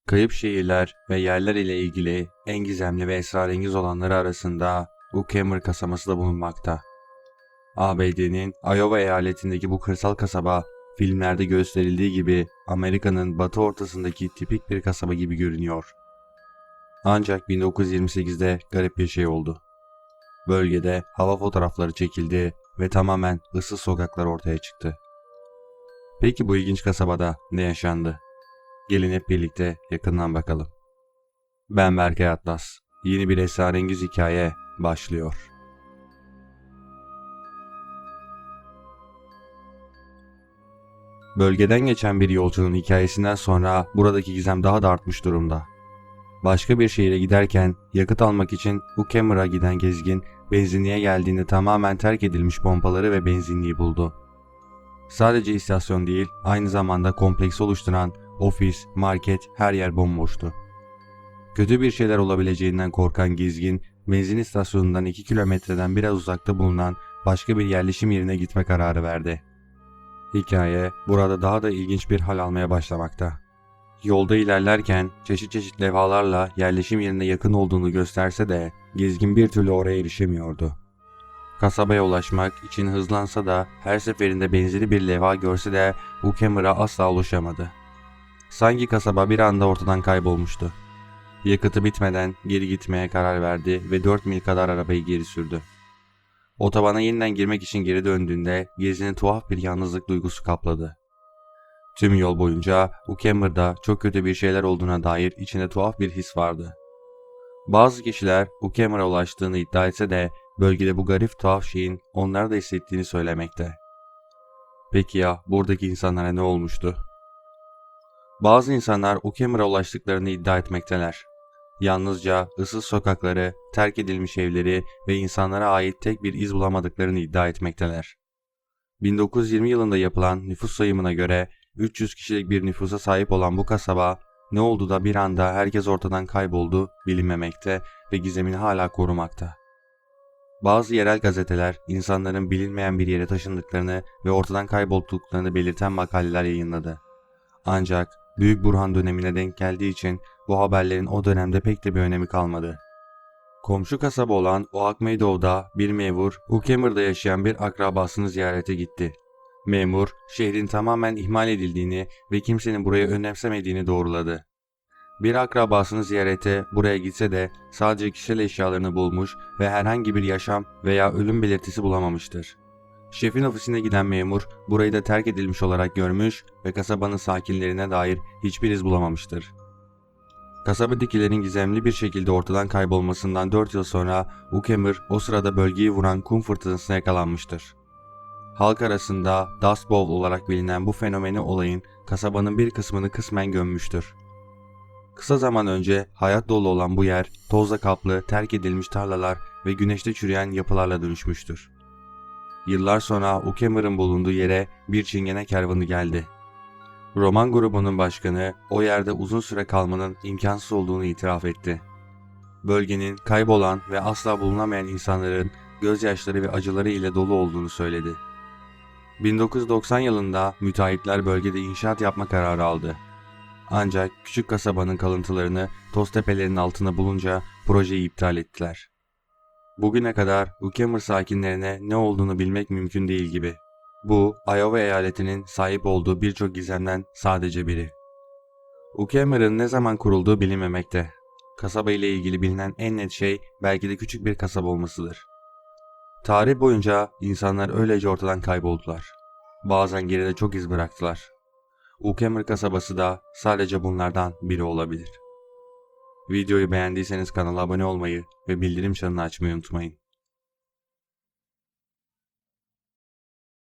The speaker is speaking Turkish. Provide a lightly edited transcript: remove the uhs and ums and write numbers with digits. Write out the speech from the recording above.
Kayıp şehirler ve yerler ile ilgili en gizemli ve esrarengiz olanları arasında Uckham kasabası da bulunmakta. ABD'nin Iowa eyaletindeki bu kırsal kasaba, filmlerde gösterildiği gibi Amerika'nın batı ortasındaki tipik bir kasaba gibi görünüyor. Ancak 1928'de garip bir şey oldu. Bölgede hava fotoğrafları çekildi ve tamamen ıssız sokaklar ortaya çıktı. Peki bu ilginç kasabada ne yaşandı? Gelin hep birlikte yakından bakalım. Ben Berkay Atlas. Yeni bir esrarengiz hikaye başlıyor. Bölgeden geçen bir yolcunun hikayesinden sonra buradaki gizem daha da artmış durumda. Başka bir şehire giderken yakıt almak için Uckam'a giden gezgin benzinliğe geldiğinde tamamen terk edilmiş pompaları ve benzinliği buldu. Sadece istasyon değil, aynı zamanda kompleksi oluşturan ofis, market, her yer bomboştu. Kötü bir şeyler olabileceğinden korkan gezgin, benzin istasyonundan 2 kilometreden biraz uzakta bulunan başka bir yerleşim yerine gitme kararı verdi. Hikaye burada daha da ilginç bir hal almaya başlamakta. Yolda ilerlerken çeşit çeşit levhalarla yerleşim yerine yakın olduğunu gösterse de gezgin bir türlü oraya erişemiyordu. Kasabaya ulaşmak için hızlansa da her seferinde benzeri bir levha görse de Uckam'a asla ulaşamadı. Sanki kasaba bir anda ortadan kaybolmuştu. Yakıtı bitmeden geri gitmeye karar verdi ve 4 mil kadar arabayı geri sürdü. Otobana yeniden girmek için geri döndüğünde gezinin tuhaf bir yalnızlık duygusu kapladı. Tüm yol boyunca Uckam'da çok kötü bir şeyler olduğuna dair içinde tuhaf bir his vardı. Bazı kişiler Uckam'a ulaştığını iddia etse de bölgede bu garip tuhaf şeyin onlar da hissettiğini söylemekte. Peki ya buradaki insanlara ne olmuştu? Bazı insanlar Uckam'a ulaştıklarını iddia etmekteler. Yalnızca ıssız sokakları, terk edilmiş evleri ve insanlara ait tek bir iz bulamadıklarını iddia etmekteler. 1920 yılında yapılan nüfus sayımına göre 300 kişilik bir nüfusa sahip olan bu kasaba ne oldu da bir anda herkes ortadan kayboldu bilinmemekte ve gizemini hala korumakta. Bazı yerel gazeteler insanların bilinmeyen bir yere taşındıklarını ve ortadan kaybolduklarını belirten makaleler yayınladı. Ancak Büyük Burhan dönemine denk geldiği için bu haberlerin o dönemde pek de bir önemi kalmadı. Komşu kasaba olan Oak Meadow'da bir memur Uckam'da yaşayan bir akrabasını ziyarete gitti. Memur şehrin tamamen ihmal edildiğini ve kimsenin burayı önemsemediğini doğruladı. Bir akrabasını ziyarete buraya gitse de sadece kişisel eşyalarını bulmuş ve herhangi bir yaşam veya ölüm belirtisi bulamamıştır. Şefin ofisine giden memur burayı da terk edilmiş olarak görmüş ve kasabanın sakinlerine dair hiçbir iz bulamamıştır. Kasabadakilerin gizemli bir şekilde ortadan kaybolmasından 4 yıl sonra Uckham o sırada bölgeyi vuran kum fırtınasına yakalanmıştır. Halk arasında Dust Bowl olarak bilinen bu fenomeni olayın kasabanın bir kısmını kısmen gömmüştür. Kısa zaman önce hayat dolu olan bu yer tozla kaplı terk edilmiş tarlalar ve güneşte çürüyen yapılarla dönüşmüştür. Yıllar sonra Uckham'ın bulunduğu yere bir çingene kervanı geldi. Roman grubunun başkanı o yerde uzun süre kalmanın imkansız olduğunu itiraf etti. Bölgenin kaybolan ve asla bulunamayan insanların gözyaşları ve acıları ile dolu olduğunu söyledi. 1990 yılında müteahhitler bölgede inşaat yapma kararı aldı. Ancak küçük kasabanın kalıntılarını toz tepelerin altına bulunca projeyi iptal ettiler. Bugüne kadar Uckham sakinlerine ne olduğunu bilmek mümkün değil gibi. Bu, Iowa eyaletinin sahip olduğu birçok gizemden sadece biri. Uckham'ın ne zaman kurulduğu bilinmemekte. Kasaba ile ilgili bilinen en net şey belki de küçük bir kasaba olmasıdır. Tarih boyunca insanlar öylece ortadan kayboldular. Bazen geride çok iz bıraktılar. Uckham kasabası da sadece bunlardan biri olabilir. Videoyu beğendiyseniz kanala abone olmayı ve bildirim çanını açmayı unutmayın.